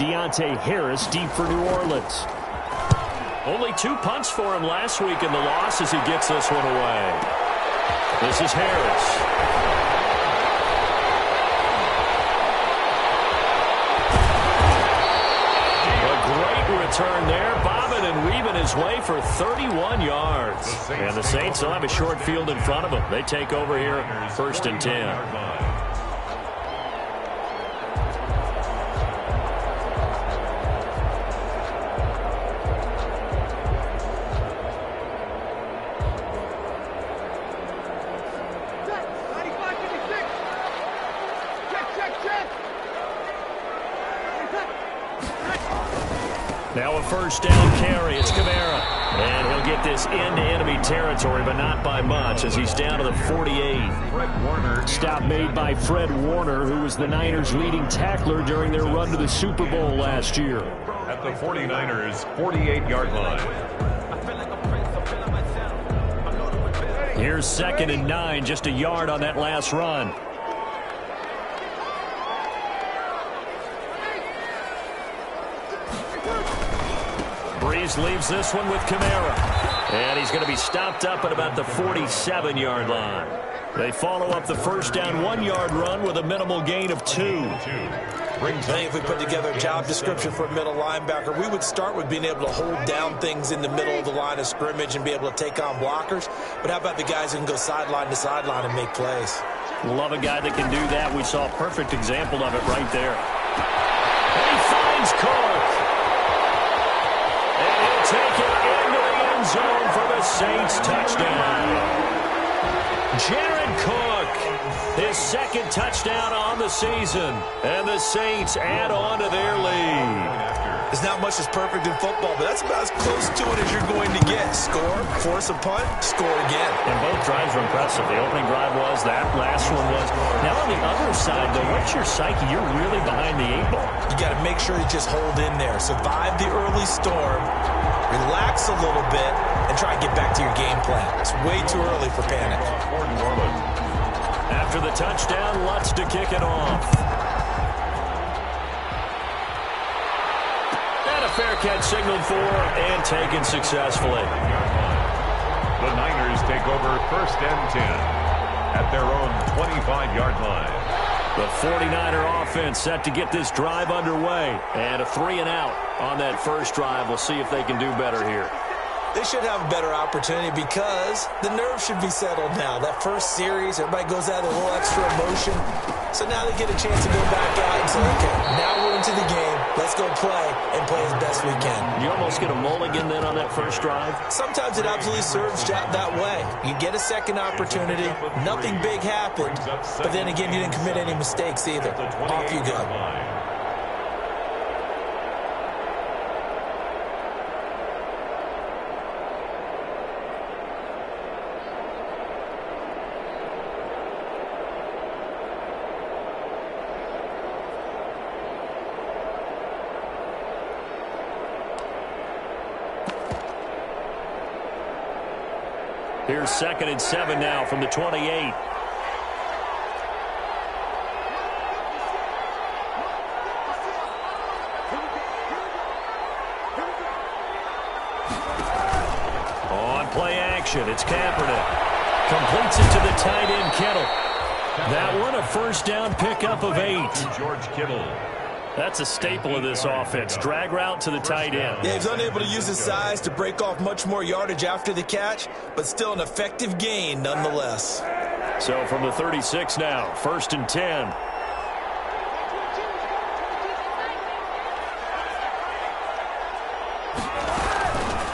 Deontay Harris deep for New Orleans. Only 2 punts for him last week in the loss as he gets this one away. This is Harris. Return there, bobbing and weaving his way for 31 yards. And the Saints will have a short field in front of them. They take over here, 1st and 10. Now a 1st down carry. It's Kamara. And he'll get this into enemy territory, but not by much as he's down to the 48. Stop made by Fred Warner, who was the Niners' leading tackler during their run to the Super Bowl last year. At the 49ers' 48-yard line. Here's 2nd and 9, just a yard on that last run. Breeze leaves this one with Kamara. And he's going to be stopped up at about the 47-yard line. They follow up the 1st down 1-yard run with a minimal gain of 2. I think if we put together a job description for a middle linebacker, we would start with being able to hold down things in the middle of the line of scrimmage and be able to take on blockers. But how about the guys who can go sideline to sideline and make plays? Love a guy that can do that. We saw a perfect example of it right there. And he finds Cook. And he'll take it into the end zone for the Saints touchdown. Jared Cook, his 2nd touchdown on the season. And the Saints add on to their lead. There's not much that's perfect in football, but that's about as close to it as you're going to get. Score, force a punt, score again. And both drives were impressive. The opening drive was, that last one was. Now on the other side, though, what's your psyche? You're really behind the 8 ball. You got to make sure you just hold in there. Survive the early storm, relax a little bit, and try and get back to your game plan. It's way too early for panic. After the touchdown, Lutz to kick it off. And a fair catch signaled for and taken successfully. The Niners take over 1st and 10 at their own 25-yard line. The 49er offense set to get this drive underway. And a 3-and-out on that first drive. We'll see if they can do better here. They should have a better opportunity because the nerves should be settled now. That first series, everybody goes out with a little extra emotion. So now they get a chance to go back out and say, okay, now we're into the game. Let's go play and play as best we can. You almost get a mulligan then on that first drive? Sometimes it absolutely serves that way. You get a second opportunity. Nothing big happened. But then again, you didn't commit any mistakes either. Off you go. Here's 2nd and 7 now from the 28. On play action, it's Kaepernick. Completes it to the tight end, Kittle. That one a 1st down pickup of 8. George Kittle. That's a staple of this offense. Drag route to the tight end. Yeah, he's unable to use his size to break off much more yardage after the catch, but still an effective gain nonetheless. So from the 36 now, 1st and 10.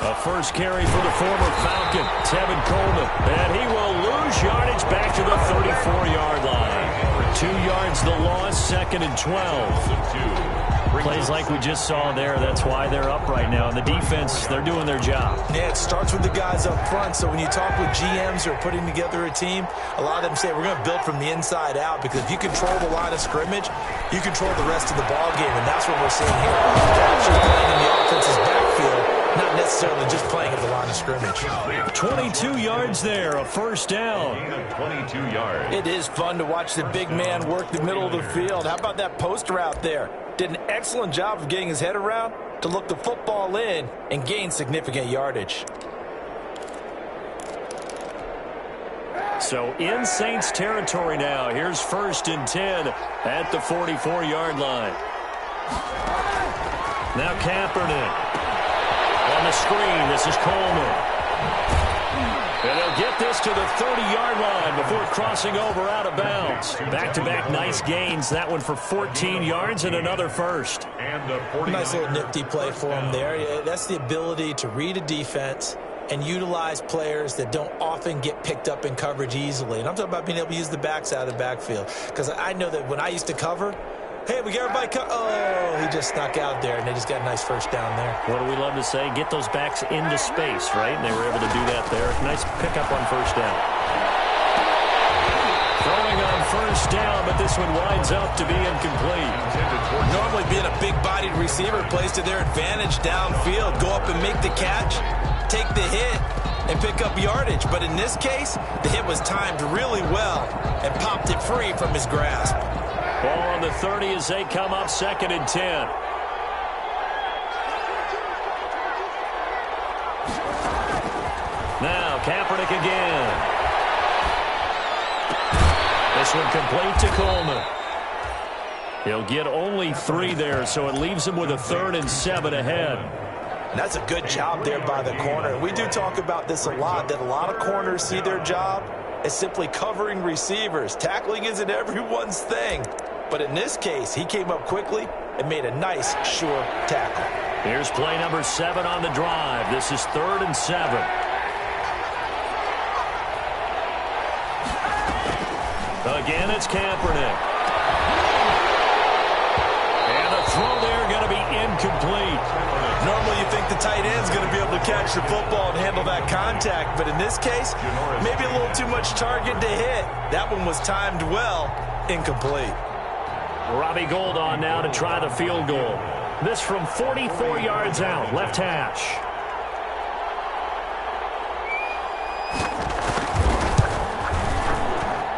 A first carry for the former Falcon, Tevin Coleman. And he will lose yardage back to the 34-yard line. 2 yards the loss, 2nd and 12. Plays like we just saw there. That's why they're up right now. And the defense, they're doing their job. Yeah, it starts with the guys up front. So when you talk with GMs who are putting together a team, a lot of them say we're going to build from the inside out, because if you control the line of scrimmage, you control the rest of the ball game. And that's what we're seeing here. Capture's playing in the offense's backfield. not necessarily just playing at the line of scrimmage. 22 yards there, a first down. 22 yards. It is fun to watch the big man work the middle of the field. How about that post route there? Did an excellent job of getting his head around to look the football in and gain significant yardage. So in Saints territory now. Here's 1st and 10 at the 44-yard line. Now Kaepernick on the screen. This is Coleman. And they'll get this to the 30-yard line before crossing over out of bounds. Back-to-back nice gains. That one for 14 yards and another first. And the nice little nifty play for him there. Yeah, that's the ability to read a defense and utilize players that don't often get picked up in coverage easily. And I'm talking about being able to use the backs out of the backfield. Because I know that when I used to cover, hey, we got everybody oh, he just snuck out there, and they just got a nice first down there. What do we love to say? Get those backs into space, right? And they were able to do that there. Nice pickup on first down. Throwing on first down, but this one winds up to be incomplete. Normally being a big-bodied receiver plays to their advantage downfield. Go up and make the catch, take the hit, and pick up yardage. But in this case, the hit was timed really well and popped it free from his grasp. Ball on the 30 as they come up 2nd and 10. Now Kaepernick again. This one complete to Coleman. He'll get only 3 there, so it leaves him with a 3rd and 7 ahead. And that's a good job there by the corner. We do talk about this a lot, that a lot of corners see their job as simply covering receivers. Tackling isn't everyone's thing. But in this case, he came up quickly and made a nice, sure tackle. Here's play number 7 on the drive. This is 3rd and 7. Again, it's Kaepernick. And the throw there going to be incomplete. Normally you think the tight end's going to be able to catch the football and handle that contact. But in this case, maybe a little too much target to hit. That one was timed well. Incomplete. Robbie Gould on now to try the field goal. This from 44 yards out, left hash.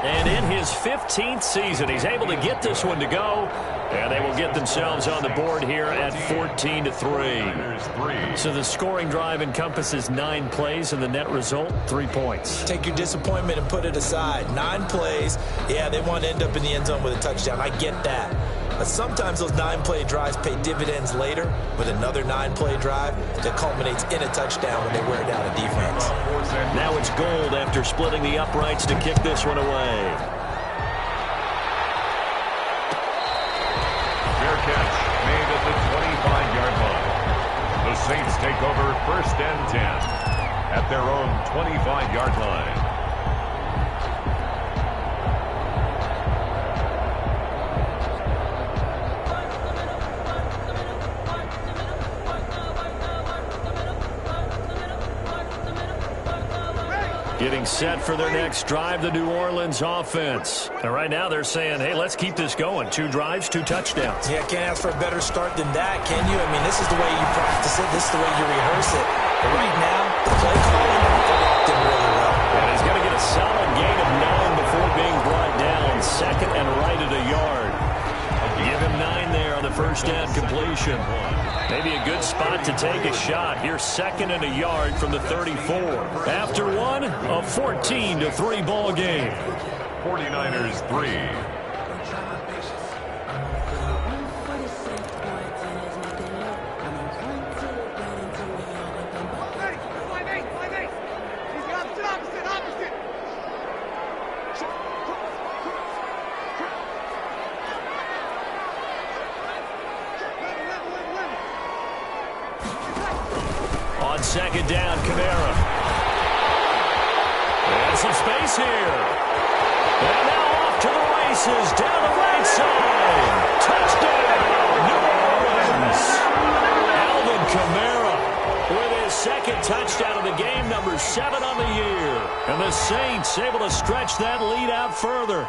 And in his 15th season, he's able to get this one to go. And they will get themselves on the board here at 14-3. So the scoring drive encompasses 9 plays, and the net result, 3 points. Take your disappointment and put it aside. 9 plays. Yeah, they want to end up in the end zone with a touchdown. I get that. But sometimes those 9-play drives pay dividends later with another 9-play drive that culminates in a touchdown when they wear down a defense. Now it's Gould after splitting the uprights to kick this one away. Catch made at the 25-yard line. The Saints take over 1st and 10 at their own 25-yard line. Getting set for their next drive, the New Orleans offense. And right now they're saying, hey, let's keep this going. 2 drives, 2 touchdowns. Yeah, can't ask for a better start than that, can you? I mean, this is the way you practice it. This is the way you rehearse it. But right now, the play calling locked in really well. And he's going to get a solid gain of 9 before being brought down. 2nd and right at a yard. Give him 9 there on the first down completion. Maybe a good spot to take a shot. Here's 2nd and a yard from the 34. After one, a 14-3 ball game. 49ers 3. On 2nd down, Kamara. And some space here. And now off to the races, down the right side. Touchdown, New Orleans. Alvin Kamara with his 2nd touchdown of the game, number 7 on the year. And the Saints able to stretch that lead out further.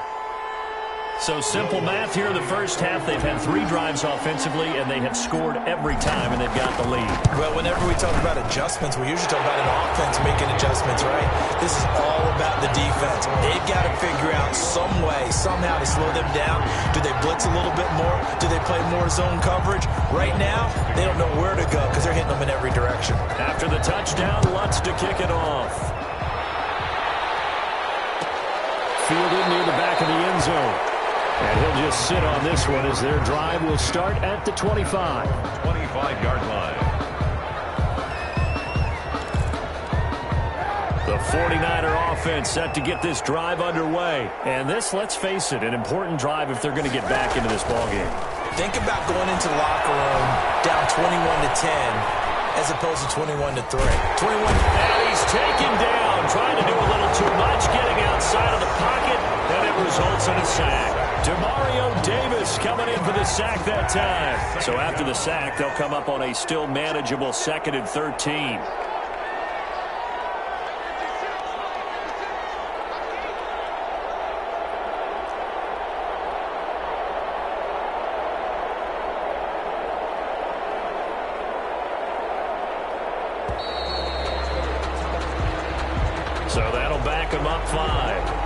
So simple math here in the first half. They've had 3 drives offensively, and they have scored every time, and they've got the lead. Well, whenever we talk about adjustments, we usually talk about an offense making adjustments, right? This is all about the defense. They've got to figure out some way, somehow to slow them down. Do they blitz a little bit more? Do they play more zone coverage? Right now, they don't know where to go because they're hitting them in every direction. After the touchdown, Lutz to kick it off. Fielded near the back of the end zone. And he'll just sit on this one as their drive will start at the 25. 25-yard line. The 49er offense set to get this drive underway. And this, let's face it, an important drive if they're going to get back into this ballgame. Think about going into the locker room down 21-10 as opposed to 21-3. 21. And he's taken down, trying to do a little too much, getting outside of the pocket, and it results in a sack. Demario Davis coming in for the sack that time. So after the sack, they'll come up on a still manageable 2nd and 13. So that'll back him up 5.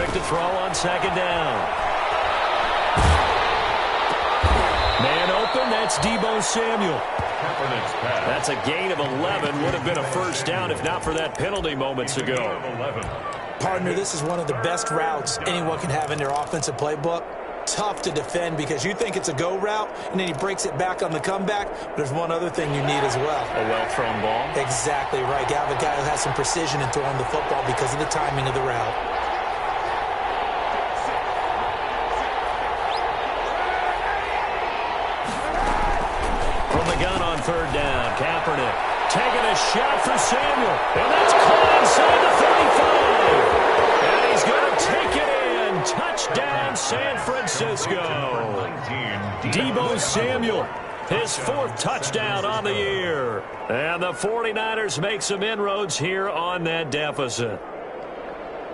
To throw on 2nd down. Man open, that's Deebo Samuel. That's a gain of 11. Would have been a first down if not for that penalty moments ago. Partner, this is one of the best routes anyone can have in their offensive playbook. Tough to defend because you think it's a go route, and then he breaks it back on the comeback. But there's one other thing you need as well. A well-thrown ball? Exactly right. You have a guy who has some precision in throwing the football because of the timing of the route. Gun on 3rd down. Kaepernick taking a shot for Samuel. And that's caught inside the 35. And he's going to take it in. Touchdown, San Francisco. Deebo Samuel, his 4th touchdown on the year. And the 49ers make some inroads here on that deficit.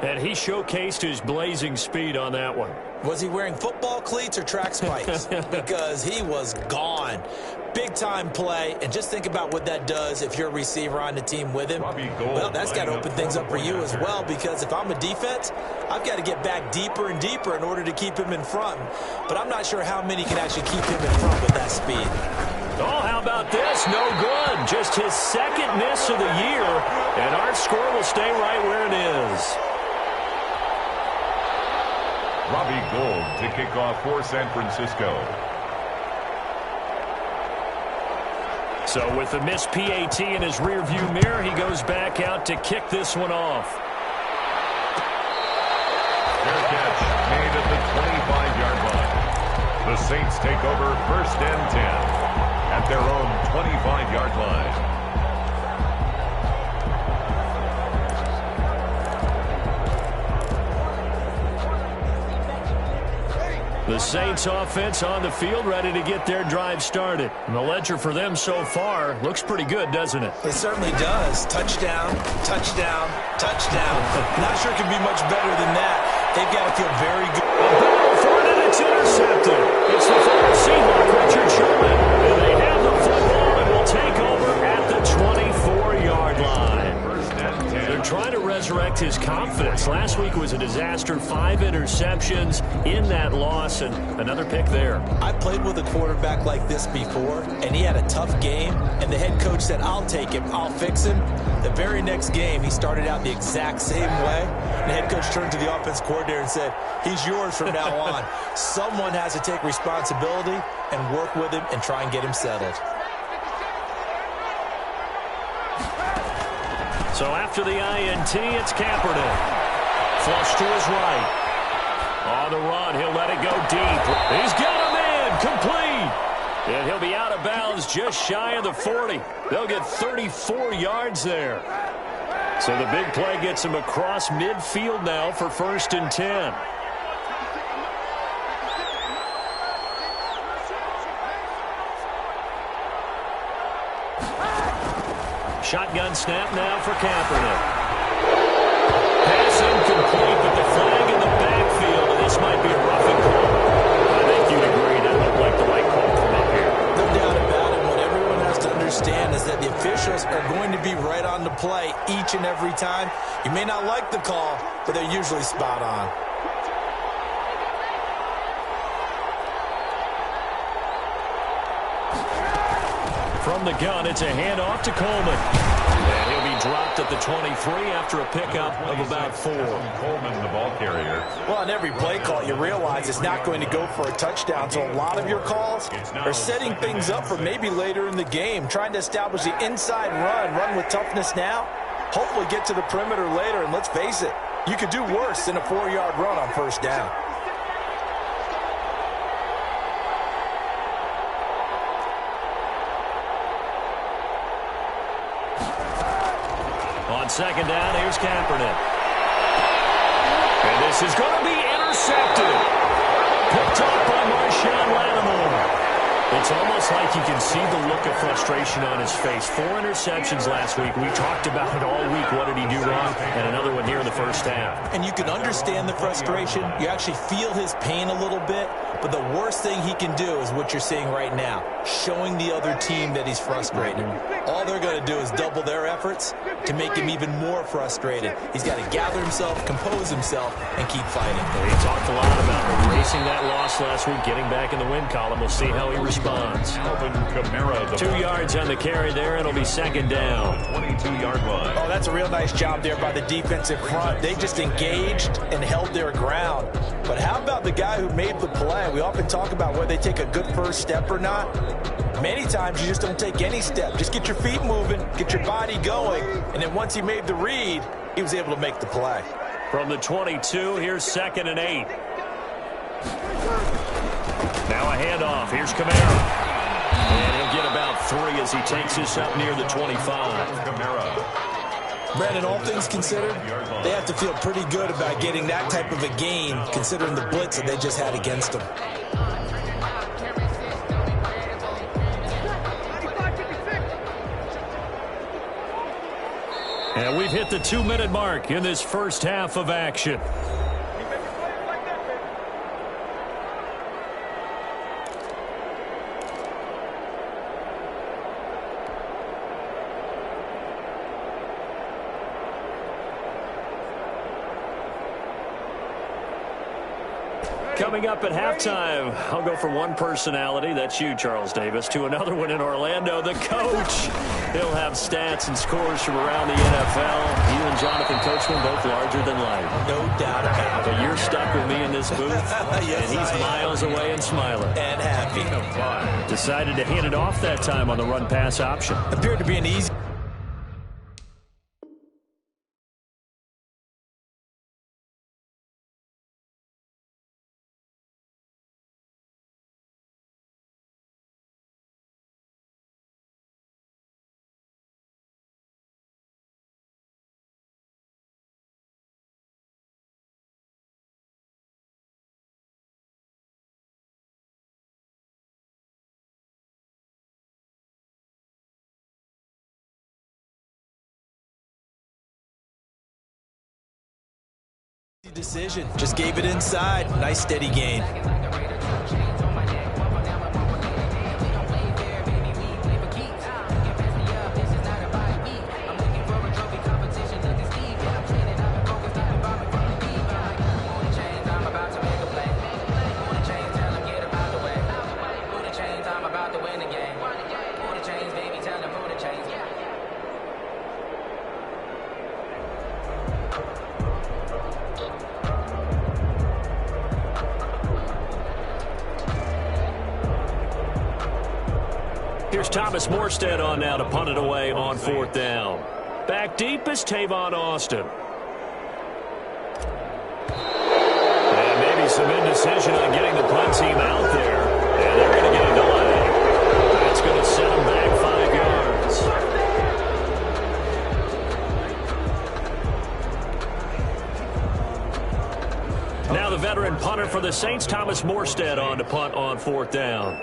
And he showcased his blazing speed on that one. Was he wearing football cleats or track spikes? Because he was gone. Big-time play, and just think about what that does if you're a receiver on the team with him. Well, that's got to open things up for you as well, because if I'm a defense, I've got to get back deeper and deeper in order to keep him in front. But I'm not sure how many can actually keep him in front with that speed. Oh, how about this? No good. Just his 2nd miss of the year, and our score will stay right where it is. Robbie Gould to kick off for San Francisco. So with the missed PAT in his rearview mirror, he goes back out to kick this one off. Fair catch made at the 25-yard line. The Saints take over 1st and 10 at their own 25-yard line. The Saints offense on the field, ready to get their drive started. And the ledger for them so far looks pretty good, doesn't it? It certainly does. Touchdown, touchdown, touchdown. Not sure it can be much better than that. They've got to feel very good. A battle for it, and it's intercepted. It's the former Seahawk, Richard Sherman. And they have the football and will take over at the 24-yard line. They're trying to resurrect his confidence. Last week was a disaster. 5 interceptions in that loss, and another pick there. I played with a quarterback like this before, and he had a tough game, and the head coach said, I'll take him, I'll fix him. The very next game, he started out the exact same way. And the head coach turned to the offense coordinator and said, he's yours from now on. Someone has to take responsibility and work with him and try and get him settled. So after the INT, it's Kaepernick. Flush to his right. On the run, he'll let it go deep. He's got him in, complete. And he'll be out of bounds just shy of the 40. They'll get 34 yards there. So the big play gets him across midfield now for 1st and 10. Shotgun snap now for Kaepernick. Pass incomplete, but the flag in the backfield, and this might be a roughing call. I think you'd agree that looked like the right call from up here. No doubt about it. What everyone has to understand is that the officials are going to be right on the play each and every time. You may not like the call, but they're usually spot on. From the gun, it's a handoff to Coleman. And he'll be dropped at the 23 after a pickup of about 4. Coleman, the ball carrier. Well, on every play call, you realize it's not going to go for a touchdown. So a lot of your calls are setting things up for maybe later in the game, trying to establish the inside run with toughness now, hopefully get to the perimeter later. And let's face it, you could do worse than a 4-yard run on 1st down. On 2nd down, here's Kaepernick. And this is going to be intercepted. Picked up by Marshawn Lattimore. It's almost like you can see the look of frustration on his face. 4 interceptions last week. We talked about it all week. What did he do wrong? And another one here in the 1st half. And you can understand the frustration. You actually feel his pain a little bit. But the worst thing he can do is what you're seeing right now, showing the other team that he's frustrated. All they're going to do is double their efforts to make him even more frustrated. He's got to gather himself, compose himself, and keep fighting. He talked a lot about erasing that loss last week, getting back in the win column. We'll see how he responds. Alvin Kamara, 2 yards on the carry there. It'll be 2nd down. 22-yard line. Oh, that's a real nice job there by the defensive front. They just engaged and held their ground. But how about the guy who made the play? We often talk about whether they take a good first step or not. Many times you just don't take any step. Just get your feet moving, get your body going, and then once he made the read, he was able to make the play. From the 22, here's 2nd and 8. Now a handoff. Here's Kamara. And he'll get about 3 as he takes this up near the 25. Kamara. Brandon, all things considered, they have to feel pretty good about getting that type of a gain, considering the blitz that they just had against them. And we've hit the 2-minute mark in this 1st half of action. Coming up at halftime, I'll go from one personality, that's you, Charles Davis, to another one in Orlando, the coach. He'll have stats and scores from around the NFL. You and Jonathan Coachman, both larger than life. No doubt about it. But you're stuck with me in this booth, Yes, and he's miles away and smiling. And happy. Decided to hand it off that time on the run-pass option. Appeared to be an easy... decision. Just gave it inside. Nice steady gain. Here's Thomas Morstead on now to punt it away on 4th down. Back deep is Tavon Austin. And maybe some indecision on getting the punt team out there. And they're going to get a delay. That's going to set them back 5 yards. here for the Saints. Thomas Morstead on to punt on 4th down.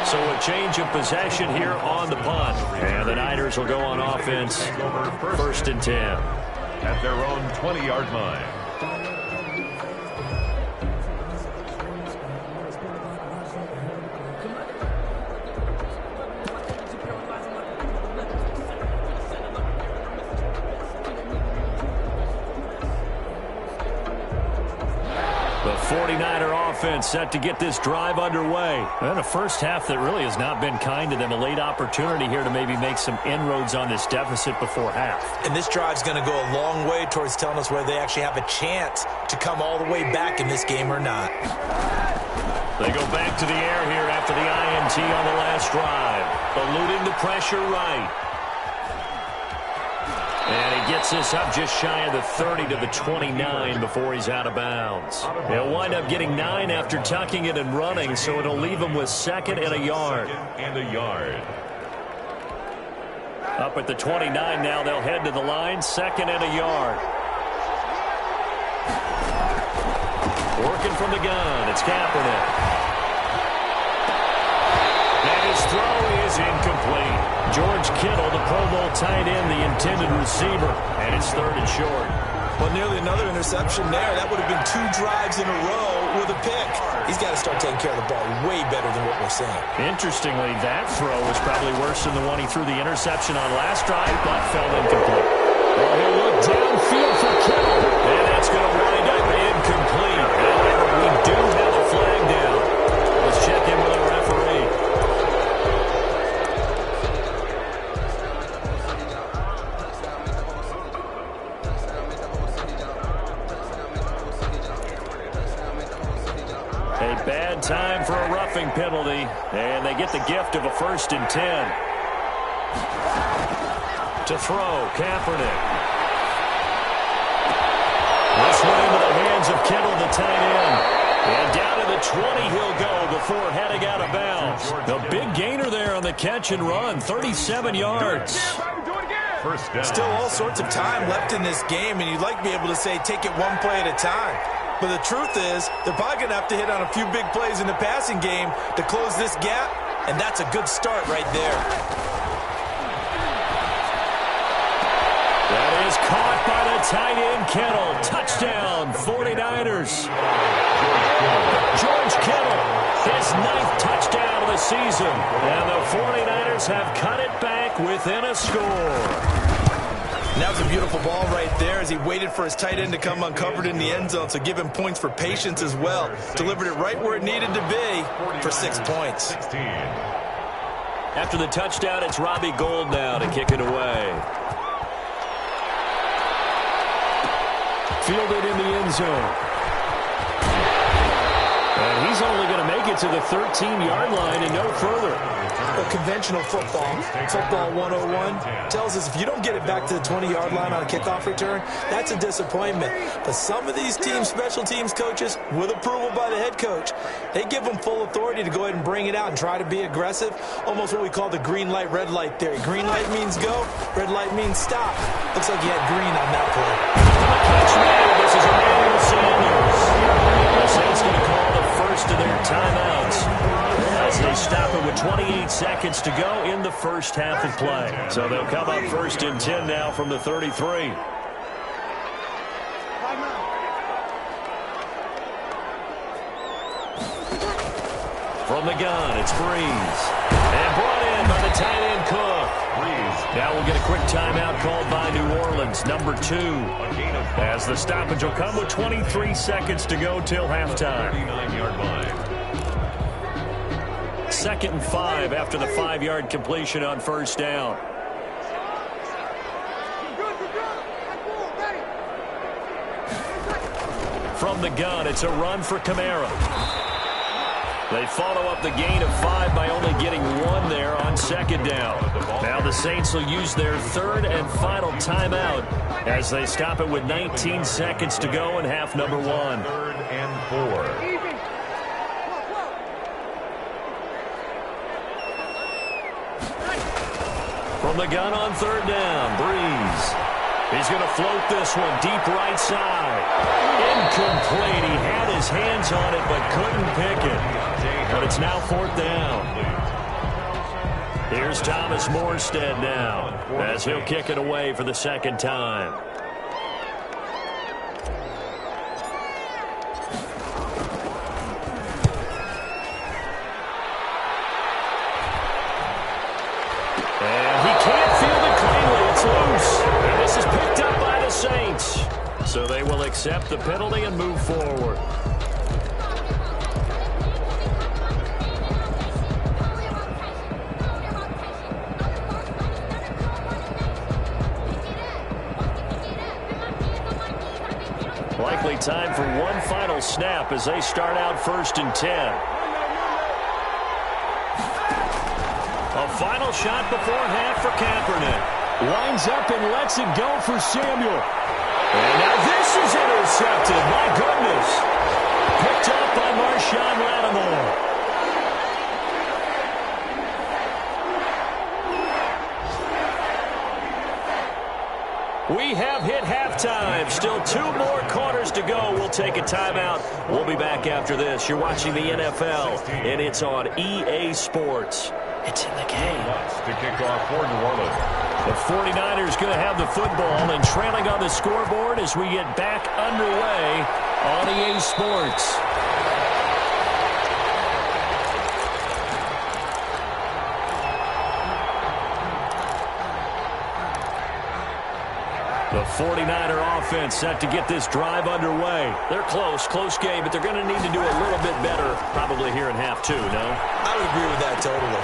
So a change of possession here on the punt. And the Niners will go on offense. 1st and 10. At their own 20-yard line. The 49er offense set to get this drive underway. And a first half that really has not been kind to them. A late opportunity here to maybe make some inroads on this deficit before half. And this drive's going to go a long way towards telling us whether they actually have a chance to come all the way back in this game or not. They go back to the air here after the INT on the last drive. Eluding the pressure right. And he gets this up just shy of the 30 to the 29 before he's out of bounds. He'll wind up getting 9 after tucking it and running, so it'll leave him with 2nd and a yard. Up at the 29 now, they'll head to the line, 2nd and a yard. Working from the gun, it's Kaepernick. And his throw is incomplete. George Kittle, the Pro Bowl tight end, the intended receiver, and it's 3rd and short. Well, nearly another interception there. That would have been 2 drives in a row with a pick. He's got to start taking care of the ball way better than what we're seeing. Interestingly, that throw was probably worse than the one he threw the interception on last drive, but fell incomplete. Well, he'll look downfield for Kittle, and that's going to wind up incomplete. However, we do have a flag down. Let's check in with our referee. A bad time for a roughing penalty, and they get the gift of a 1st and 10. To throw, Kaepernick. This one into the hands of Kittle, the tight end. And down to the 20 he'll go before heading out of bounds. The big gainer there on the catch and run, 37 yards. First down. Still all sorts of time left in this game, and you'd like to be able to say take it one play at a time. But the truth is, they're probably going to have to hit on a few big plays in the passing game to close this gap, and that's a good start right there. That is caught by the tight end, Kittle. Touchdown, 49ers. George Kittle, his 9th touchdown of the season. And the 49ers have cut it back within a score. And that was a beautiful ball right there as he waited for his tight end to come uncovered in the end zone, so give him points for patience as well. Delivered it right where it needed to be for 6 points. After the touchdown, it's Robbie Gould now to kick it away. Fielded in the end zone. And he's only going to make it to the 13-yard line and no further. Well, conventional football 101, tells us if you don't get it back to the 20-yard line on a kickoff return, that's a disappointment. But some of these teams, special teams coaches, with approval by the head coach, they give them full authority to go ahead and bring it out and try to be aggressive, almost what we call the green light, red light theory. Green light means go, red light means stop. Looks like you had green on that play. Catch made. This is Emmanuel Sanders. The Saints going to call the first of their timeouts as they stop it with 28 seconds to go in the first half of play. So they'll come up 1st and 10 now from the 33. From the gun, it's Breeze. And brought in by the tight end Cook. Breeze. Now we'll get a quick timeout called by New Orleans, number 2. As the stoppage will come with 23 seconds to go till halftime. 39-yard line. 2nd and 5 after the 5-yard completion on 1st down. From the gun, it's a run for Kamara. They follow up the gain of 5 by only getting 1 there on second down. Now the Saints will use their third and final timeout as they stop it with 19 seconds to go in half number 1. 3rd and 4. From the gun on third down, Breeze. He's going to float this one deep right side. Incomplete. He had his hands on it but couldn't pick it. But it's now 4th down. Here's Thomas Morstead now as he'll kick it away for the second time. This is picked up by the Saints. So they will accept the penalty and move forward. Likely time for one final snap as they start out 1st and 10. A final shot before half for Kaepernick. Lines up and lets it go for Samuel. And now this is intercepted. My goodness. Picked up by Marshawn Lattimore. We have hit halftime. Still 2 more quarters to go. We'll take a timeout. We'll be back after this. You're watching the NFL, and it's on EA Sports. It's in the game. To kick off for New Orleans. The 49ers going to have the football and trailing on the scoreboard as we get back underway on EA Sports. The 49er offense set to get this drive underway. They're close game, but they're going to need to do a little bit better probably here in half 2, no? I would agree with that totally.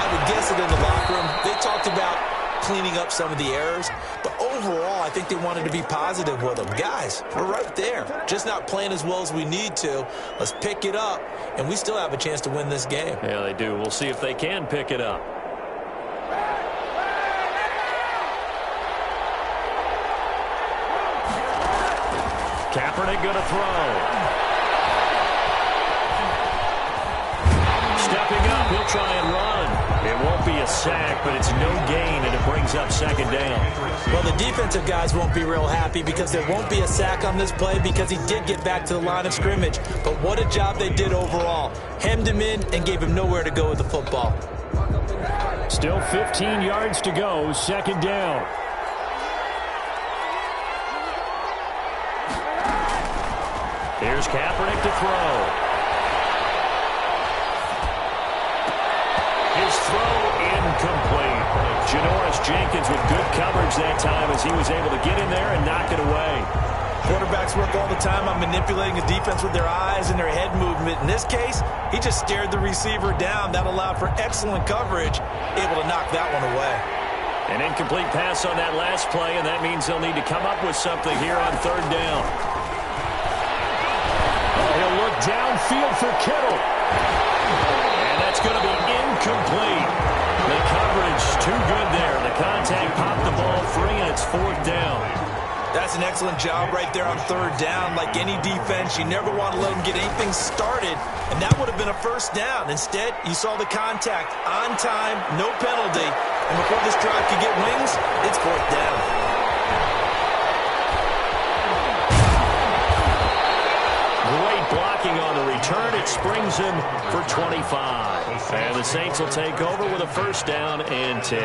I would guess it in the locker room. They talked about cleaning up some of the errors, but overall, I think they wanted to be positive with them. Guys, we're right there. Just not playing as well as we need to. Let's pick it up, and we still have a chance to win this game. Yeah, they do. We'll see if they can pick it up. Kaepernick going to throw. Stepping up, he'll try and run. It won't be a sack, but it's no gain, and it brings up second down. Well, the defensive guys won't be real happy because there won't be a sack on this play because he did get back to the line of scrimmage. But what a job they did overall. Hemmed him in and gave him nowhere to go with the football. Still 15 yards to go, second down. Here's Kaepernick to throw. His throw incomplete. Janoris Jenkins with good coverage that time as he was able to get in there and knock it away. Quarterbacks work all the time on manipulating the defense with their eyes and their head movement. In this case, he just stared the receiver down. That allowed for excellent coverage, able to knock that one away. An incomplete pass on that last play, and that means they'll need to come up with something here on third down. He'll look downfield for Kittle. And that's going to be incomplete. The coverage too good there. The contact popped the ball free, and it's 4th down. That's an excellent job right there on third down. Like any defense, you never want to let them get anything started, and that would have been a first down. Instead, you saw the contact on time, no penalty, and before this drive could get wings, it's 4th down. Blocking on the return, it springs him for 25. And the Saints will take over with a first down and 10.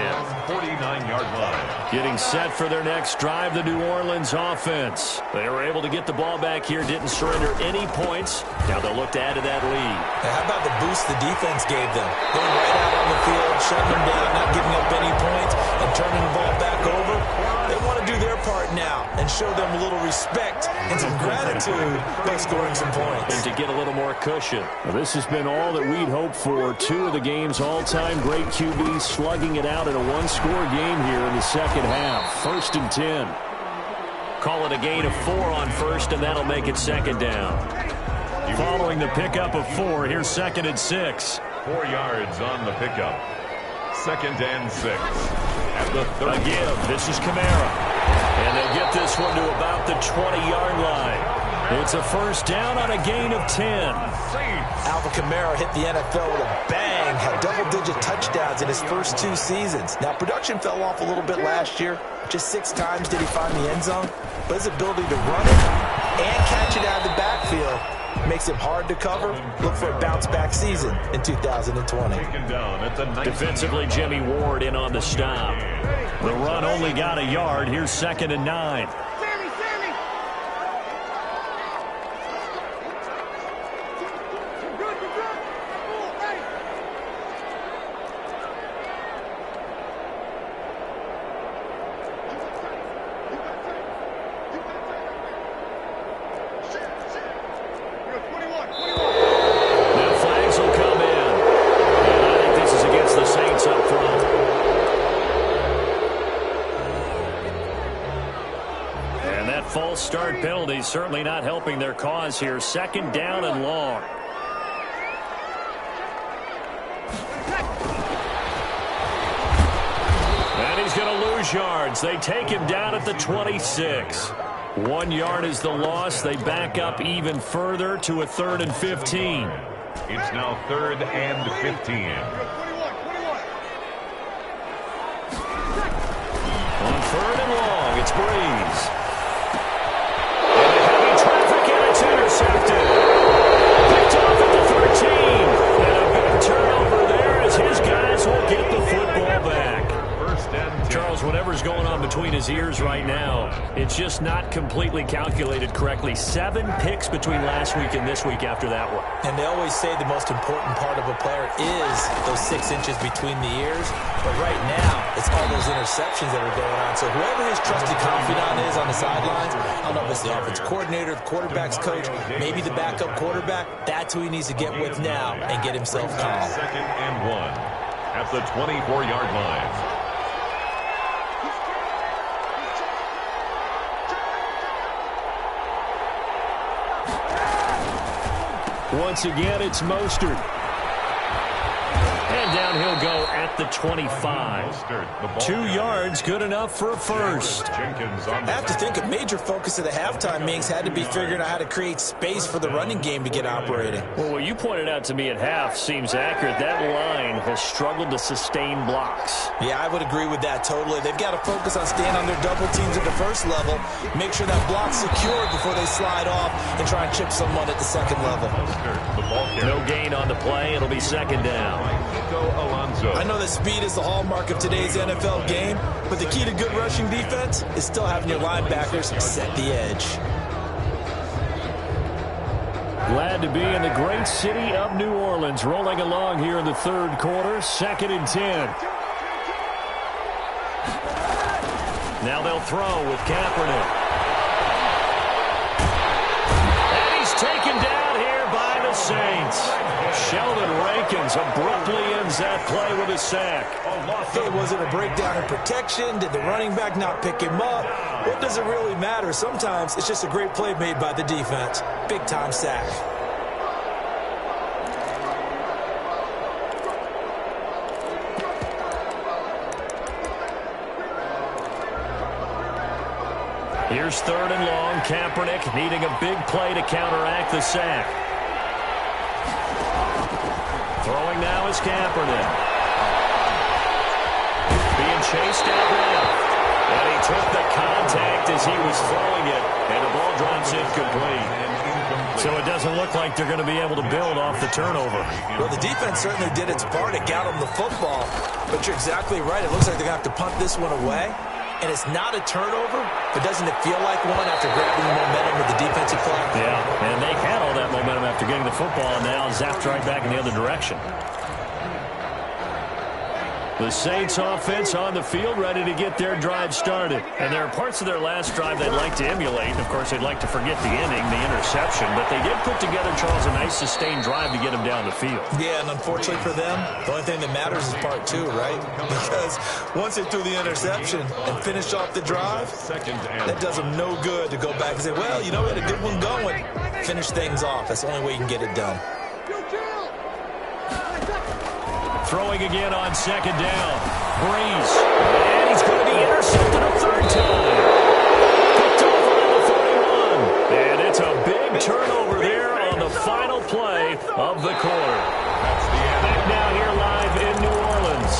49-yard line. Getting set for their next drive, the New Orleans offense. They were able to get the ball back here, didn't surrender any points. Now they'll look to add to that lead. Now, how about the boost the defense gave them? Going right out on the field, shutting them down, not giving up any points, and turning the ball back over. They want to do their part now and show them a little respect and some gratitude by scoring some points. And to get a little more cushion. Well, this has been all that we'd hoped for. 2 of the game's all-time great QBs slugging it out in a one-score game here in the second half. 1st and 10. Call it a gain of 4 on first, and that'll make it second down. Following the pickup of 4, here's 2nd and 6. 4 yards on the pickup. 2nd and 6. At the 30. Again, this is Kamara. And they'll get this one to about the 20-yard line. It's a first down on a gain of 10. Alvin Kamara hit the NFL with a bang, had double-digit touchdowns in his first 2 seasons. Now, production fell off a little bit last year. Just 6 times did he find the end zone. But his ability to run it and catch it out of the backfield makes him hard to cover. Look for a bounce-back season in 2020. Defensively, Jimmy Ward in on the stop. The run only got a yard. Here's 2nd and 9. False start penalty certainly not helping their cause here. 2nd down and long. And he's going to lose yards. They take him down at the 26. 1 yard is the loss. They back up even further to a 3rd and 15. It's now 3rd and 15. On 3rd and long, it's Breeze. Intercepted. Picked off at the 13. And a big turnover there as his guys will get the football back. Charles, whatever's going on between his ears right now, it's just not completely calculated correctly. 7 picks between last week and this week after that one. And they always say the most important part of a player is those 6 inches between the ears. But right now, it's all those interceptions that are going on. So whoever his trusted confidant is on the sidelines, I don't know if it's the offensive coordinator, the quarterback's coach, maybe the backup quarterback, that's who he needs to get with now and get himself calm. 2nd and 1 at the 24-yard line. Once again, it's Mostert. And down he'll go at the 25. 2 yards, good enough for a first. I have to think a major focus of the halftime meetings had to be figuring out how to create space for the running game to get operating. Well, what you pointed out to me at half seems accurate. That line has struggled to sustain blocks. Yeah, I would agree with that totally. They've got to focus on staying on their double teams at the first level, make sure that block's secured before they slide off and try and chip someone at the second level. No gain on the play. It'll be 2nd down. I know that speed is the hallmark of today's NFL game, but the key to good rushing defense is still having your linebackers set the edge. Glad to be in the great city of New Orleans, rolling along here in the 3rd quarter, 2nd and 10. Now they'll throw with Kaepernick. And he's taken down here by the Saints. Sheldon Rankins abruptly ends that play with a sack. Hey, was it a breakdown in protection? Did the running back not pick him up? What does it really matter? Sometimes it's just a great play made by the defense. Big-time sack. Here's 3rd and long. Kaepernick needing a big play to counteract the sack. Throwing now is Kaepernick. Being chased out left. And he took the contact as he was throwing it. And the ball drops incomplete. So it doesn't look like they're going to be able to build off the turnover. Well, the defense certainly did its part. It got them the football. But you're exactly right. It looks like they're going to have to punt this one away. And it's not a turnover, but doesn't it feel like one after grabbing the momentum with the defensive play? Yeah, and they had all that momentum after getting the football, and now zapped right back in the other direction. The Saints offense on the field, ready to get their drive started. And there are parts of their last drive they'd like to emulate. And, of course, they'd like to forget the inning, the interception. But they did put together, Charles, a nice sustained drive to get them down the field. Yeah, and unfortunately for them, the only thing that matters is part two, right? Because once they threw the interception and finished off the drive, that does them no good to go back and say, well, you know, we had a good one going. Finish things off. That's the only way you can get it done. Throwing again on second down. Breeze. And he's going to be intercepted a third time. Picked off around the 41. And it's a big turnover there on the final play of the quarter. Back now here live in New Orleans.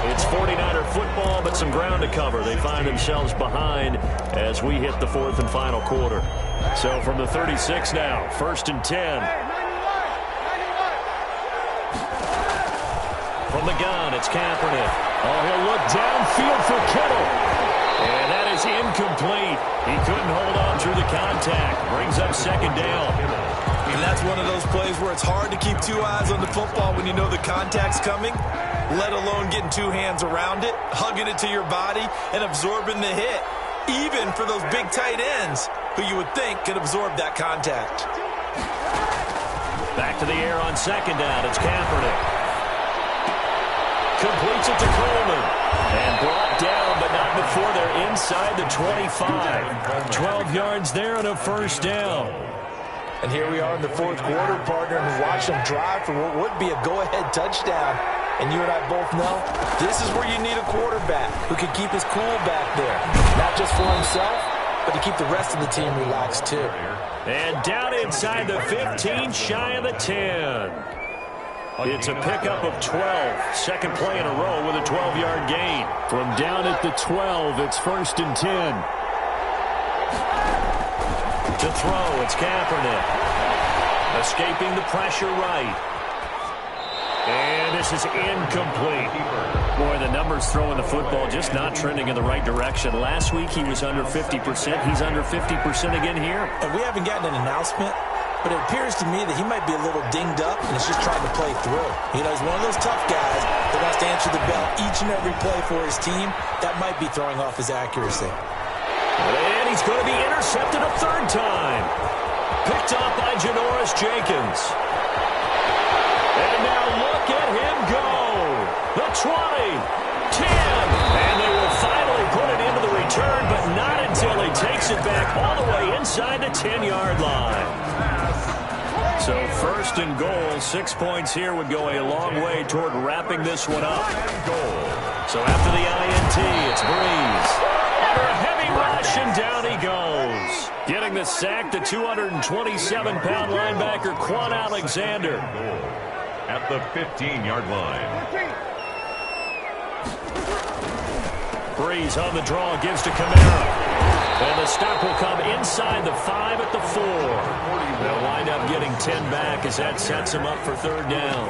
It's 49er football, but some ground to cover. They find themselves behind as we hit the fourth and final quarter. So from the 36 now, 1st and 10. From the gun, it's Kaepernick. Oh, he'll look downfield for Kittle. And that is incomplete. He couldn't hold on through the contact. Brings up second down. And that's one of those plays where it's hard to keep two eyes on the football when you know the contact's coming, let alone getting two hands around it, hugging it to your body, and absorbing the hit, even for those big tight ends who you would think could absorb that contact. Back to the air on second down. It's Kaepernick. Completes it to Coleman. And brought down, but not before they're inside the 25. 12 yards there and a first down. And here we are in the fourth quarter, partner, and watch them drive for what would be a go-ahead touchdown. And you and I both know this is where you need a quarterback who can keep his cool back there. Not just for himself, but to keep the rest of the team relaxed too. And down inside the 15, shy of the 10. It's a pickup of 12. Second play in a row with a 12-yard gain. From down at the 12, it's 1st and 10. To throw, it's Kaepernick. Escaping the pressure right. And this is incomplete. Boy, the numbers throwing the football just not trending in the right direction. Last week he was under 50%. He's under 50% again here. And we haven't gotten an announcement, but it appears to me that he might be a little dinged up and is just trying to play through. You know, he's one of those tough guys that wants to answer the bell each and every play for his team. That might be throwing off his accuracy. And he's going to be intercepted a third time. Picked off by Janoris Jenkins. And now look at him go. The 20, 10, and they will finally put it into the return, but not until he takes it back all the way inside the 10-yard line. So 1st and goal, 6 points here would go a long way toward wrapping this one up. So after the INT, it's Breeze. Under a heavy rush, and down he goes. Getting the sack, the 227-pound linebacker, Quan Alexander. At the 15-yard line. Breeze on the draw, gives to Kamara. And the stop will come inside the 5 at the 4. They'll wind up getting 10 back as that sets them up for third down.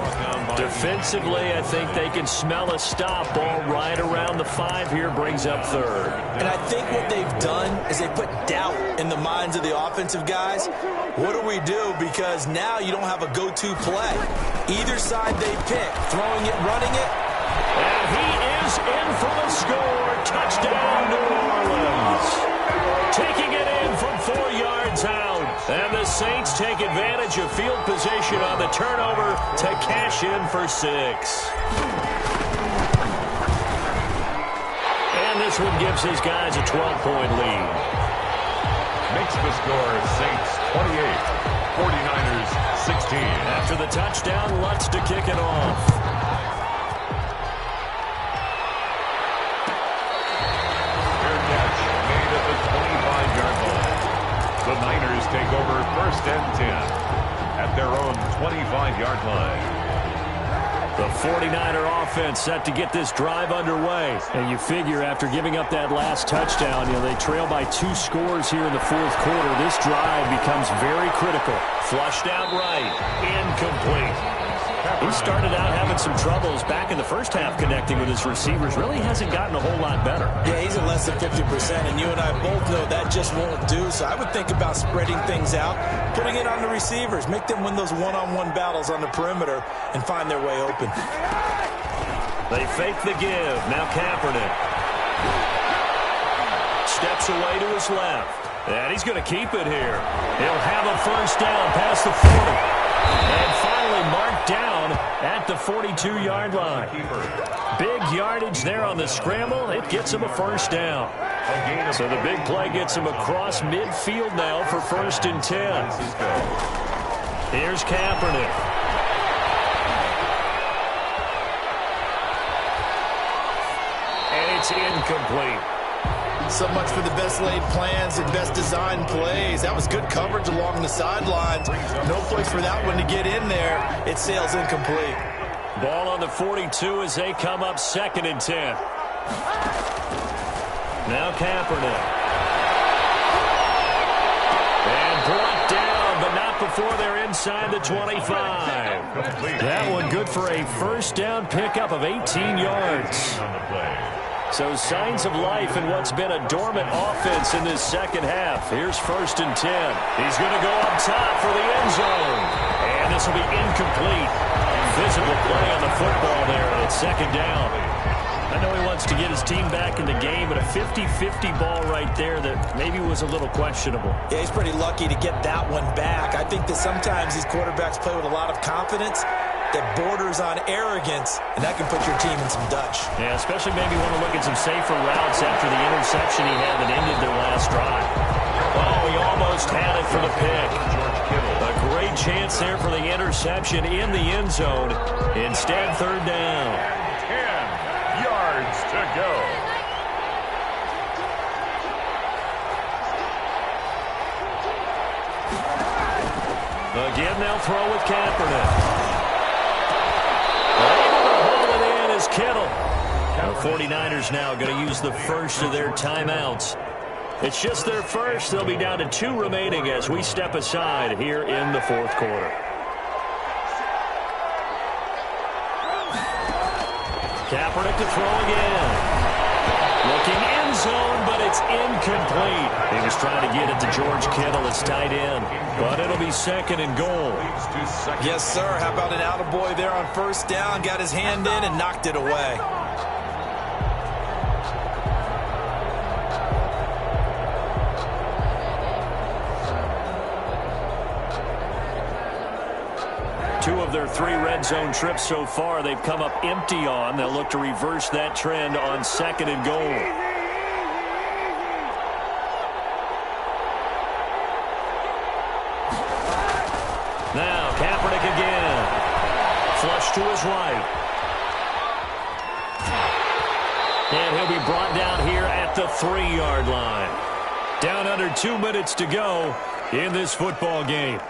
Defensively, I think they can smell a stop. Ball right around the 5 here, brings up third. And I think what they've done is they put doubt in the minds of the offensive guys. What do we do? Because now you don't have a go-to play. Either side they pick, throwing it, running it. And he is in for the score. Touchdown, New Orleans. Taking it in from 4 yards out. And the Saints take advantage of field position on the turnover to cash in for 6. And this one gives his guys a 12-point lead. Makes the score Saints 28, 49ers 16. After the touchdown, Lutz to kick it off. The Niners take over 1st and 10 at their own 25-yard line. The 49er offense set to get this drive underway. And you figure after giving up that last touchdown, they trail by 2 scores here in the fourth quarter. This drive becomes very critical. Flushed out right. Incomplete. He started out having some troubles back in the first half connecting with his receivers. Really hasn't gotten a whole lot better. Yeah, he's at less than 50%, and you and I both know that just won't do. So I would think about spreading things out, putting it on the receivers, make them win those one-on-one battles on the perimeter, and find their way open. They fake the give. Now Kaepernick steps away to his left. And he's going to keep it here. He'll have a first down past the 40. And finally marked down at the 42-yard line. Big yardage there on the scramble. It gets him a first down. So the big play gets him across midfield now for 1st and 10. Here's Kaepernick. And it's incomplete. So much for the best laid plans and best designed plays. That was good coverage along the sidelines. No place for that one to get in there. It sails incomplete. Ball on the 42 as they come up 2nd and 10. Now Kaepernick. And brought down, but not before they're inside the 25. That one good for a first down pickup of 18 yards. So signs of life in what's been a dormant offense in this second half. Here's 1st and 10. He's going to go up top for the end zone. And this will be incomplete. Visible play on the football there, and it's 2nd down. I know he wants to get his team back in the game, but a 50-50 ball right there that maybe was a little questionable. Yeah, he's pretty lucky to get that one back. I think that sometimes these quarterbacks play with a lot of confidence that borders on arrogance, and that can put your team in some Dutch. Yeah, especially maybe want to look at some safer routes after the interception he had that ended their last drive. Oh, he almost had it for the pick. A great chance there for the interception in the end zone. Instead, 3rd down. 10 yards to go. Again, they'll throw with Kaepernick. Able to hold it in is Kittle. The 49ers now going to use the first of their timeouts. It's just their first. They'll be down to 2 remaining as we step aside here in the 4th quarter. Kaepernick to throw again. Looking end zone, but it's incomplete. He was trying to get it to George Kittle, his tight end. But it'll be 2nd and goal. Yes, sir. How about an attaboy there on 1st down? Got his hand in and knocked it away. Two of their 3 red zone trips so far, they've come up empty on. They'll look to reverse that trend on 2nd and goal. Now, Kaepernick again. Flush to his right. And he'll be brought down here at the 3-yard line. Down under 2 minutes to go in this football game.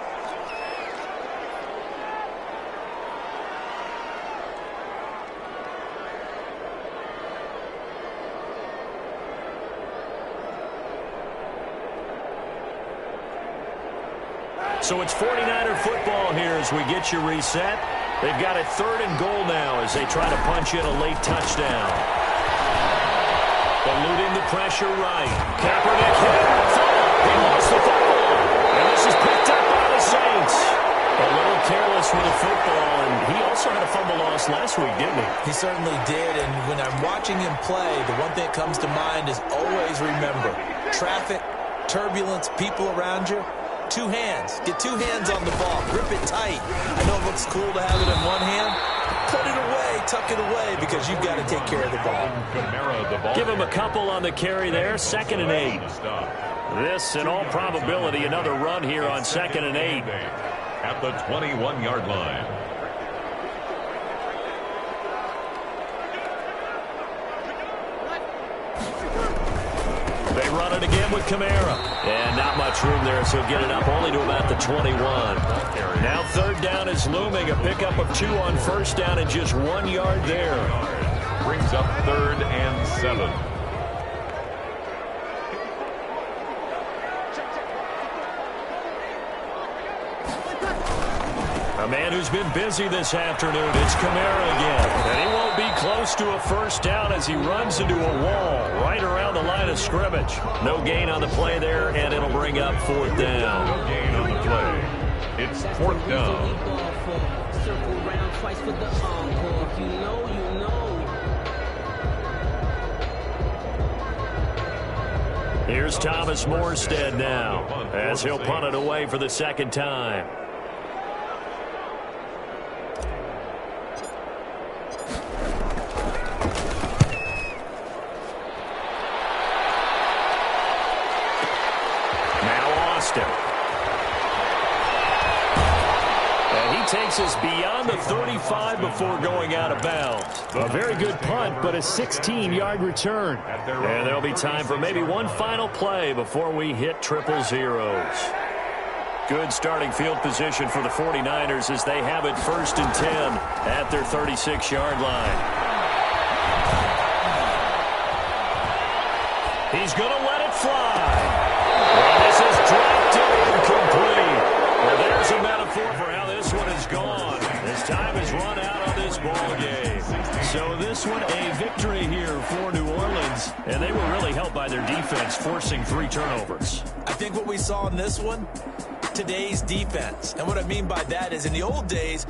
So it's 49er football here as we get you reset. They've got a 3rd and goal now as they try to punch in a late touchdown. Eluding the pressure right. Kaepernick hit. He lost the football. And this is picked up by the Saints. A little careless with the football, and he also had a fumble loss last week, didn't he? He certainly did, and when I'm watching him play, the one thing that comes to mind is always remember, traffic, turbulence, people around you. 2 hands. Get 2 hands on the ball. Grip it tight. I know it looks cool to have it in one hand. Put it away. Tuck it away because you've got to take care of the ball. Give him a couple on the carry there. 2nd and 8. This, in all probability, another run here on 2nd and 8. At the 21-yard line. They run it again with Kamara. And not much room there, so he'll get it up only to about the 21. Now 3rd down is looming. A pickup of 2 on 1st down and just 1 yard there. Brings up 3rd and 7. A man who's been busy this afternoon. It's Kamara again. And he won't be close to a first down as he runs into a wall right around the line of scrimmage. No gain on the play there, and it'll bring up 4th down. No gain on the play. It's 4th down. Circle round twice for the encore. You know. Here's Thomas Morstead now, as he'll punt it away for the second time. Now Austin. And he takes us beyond the 35 before going out of bounds. A very good punt, but a 16-yard return. And there'll be time for maybe one final play before we hit triple zeros. Good starting field position for the 49ers as they have it 1st and 10 at their 36-yard line. He's going to let it fly. And this is dropped and incomplete. Well, there's a metaphor for how this one is gone. As time has run out on this ball game. So this one a victory here for New Orleans, and they were really helped by their defense, forcing 3 turnovers. I think what we saw in this one, today's defense. And what I mean by that is in the old days,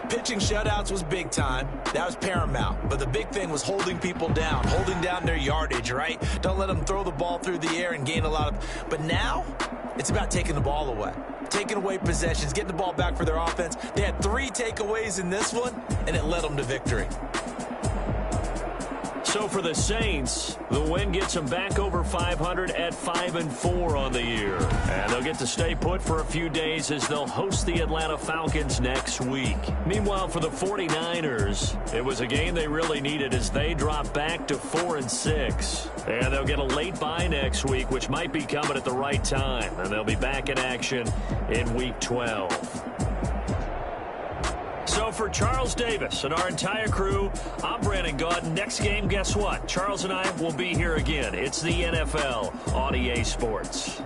pitching shutouts was big time. That was paramount. But the big thing was holding people down, holding down their yardage, right? Don't let them throw the ball through the air and gain a lot of... But now, it's about taking the ball away. Taking away possessions, getting the ball back for their offense. They had 3 takeaways in this one, and it led them to victory. So for the Saints, the win gets them back over 500 at 5-4 on the year. And they'll get to stay put for a few days as they'll host the Atlanta Falcons next week. Meanwhile, for the 49ers, it was a game they really needed as they drop back to 4-6. And they'll get a late bye next week, which might be coming at the right time. And they'll be back in action in Week 12. So for Charles Davis and our entire crew, I'm Brandon Gaudin. Next game, guess what? Charles and I will be here again. It's the NFL on EA Sports.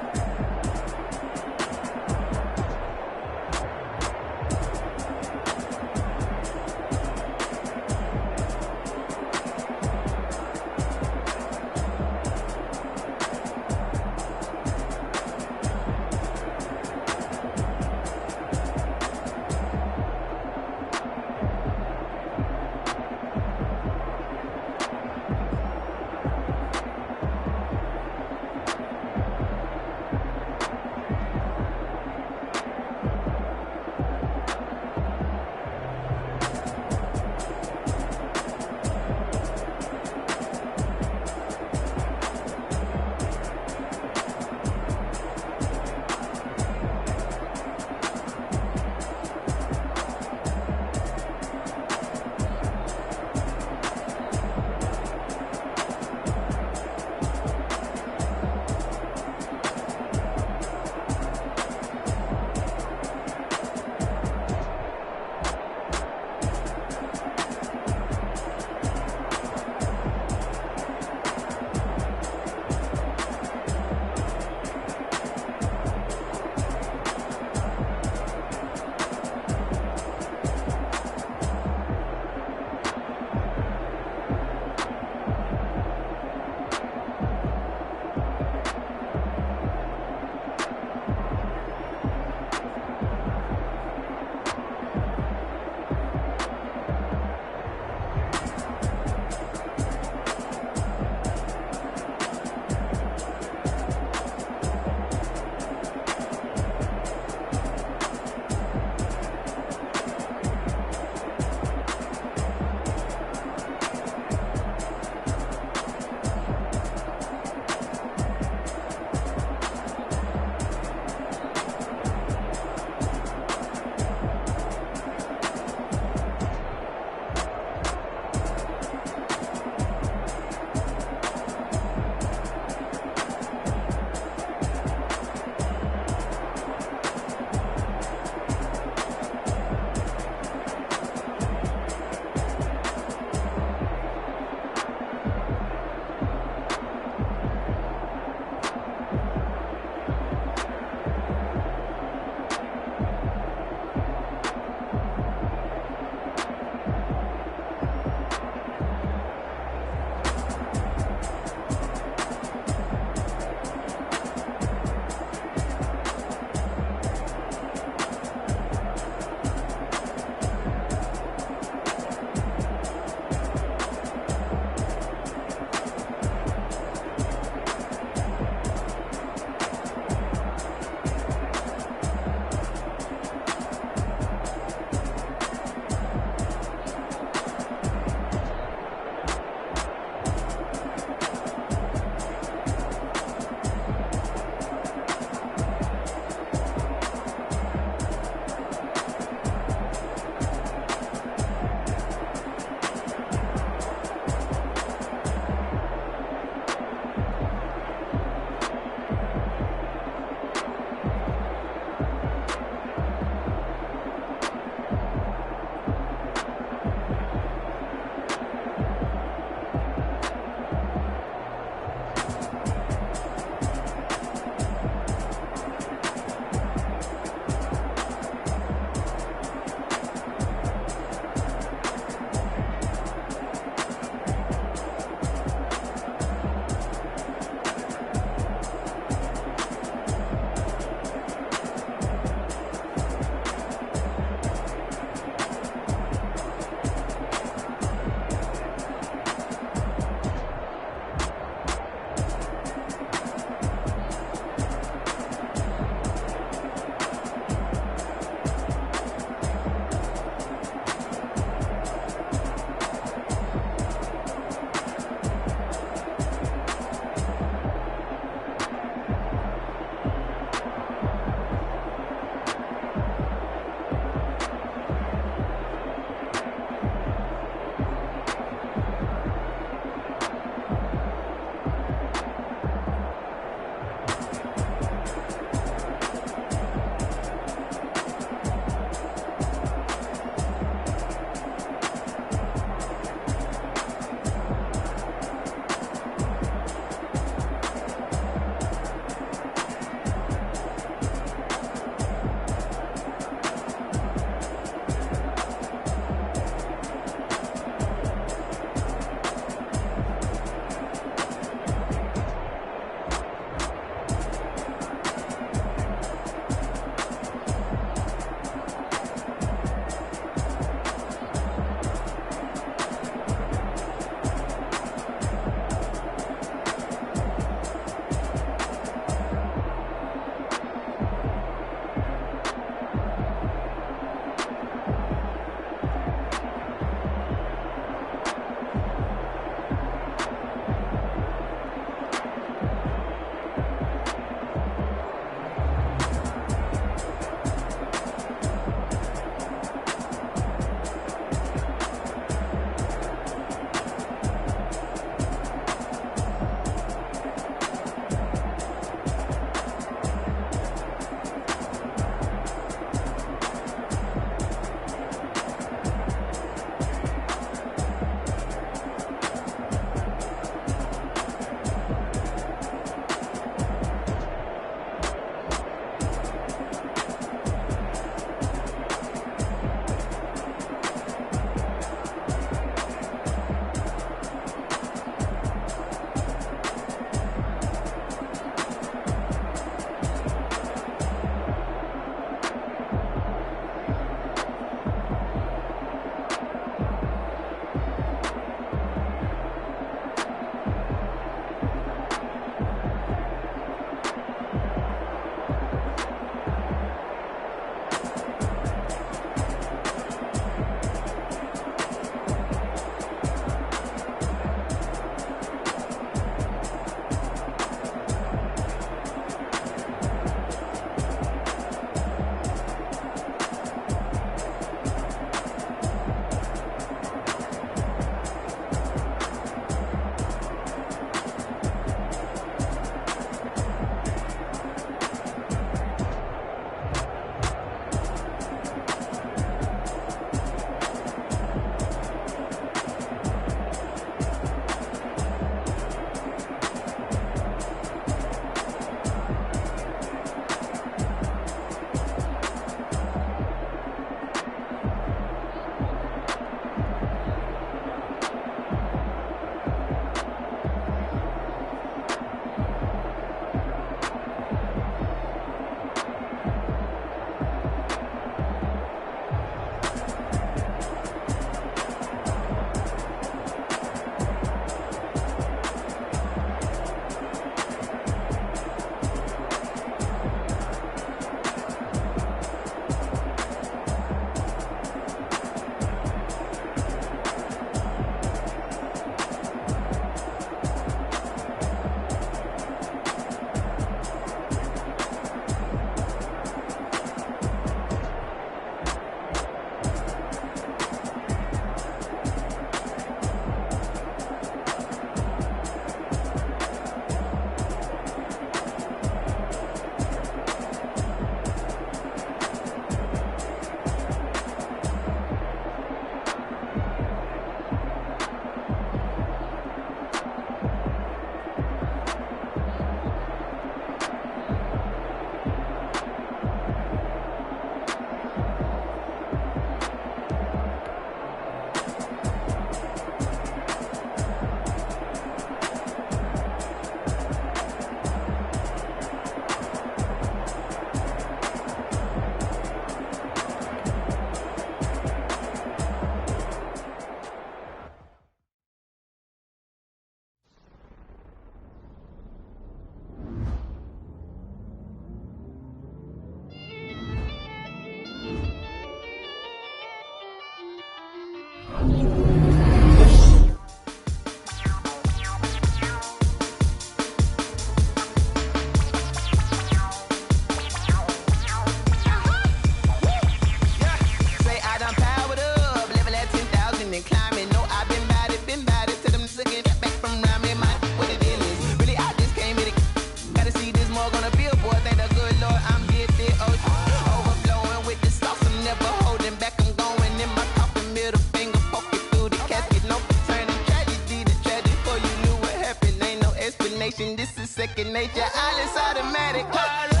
combination. This is second nature. All is automatic.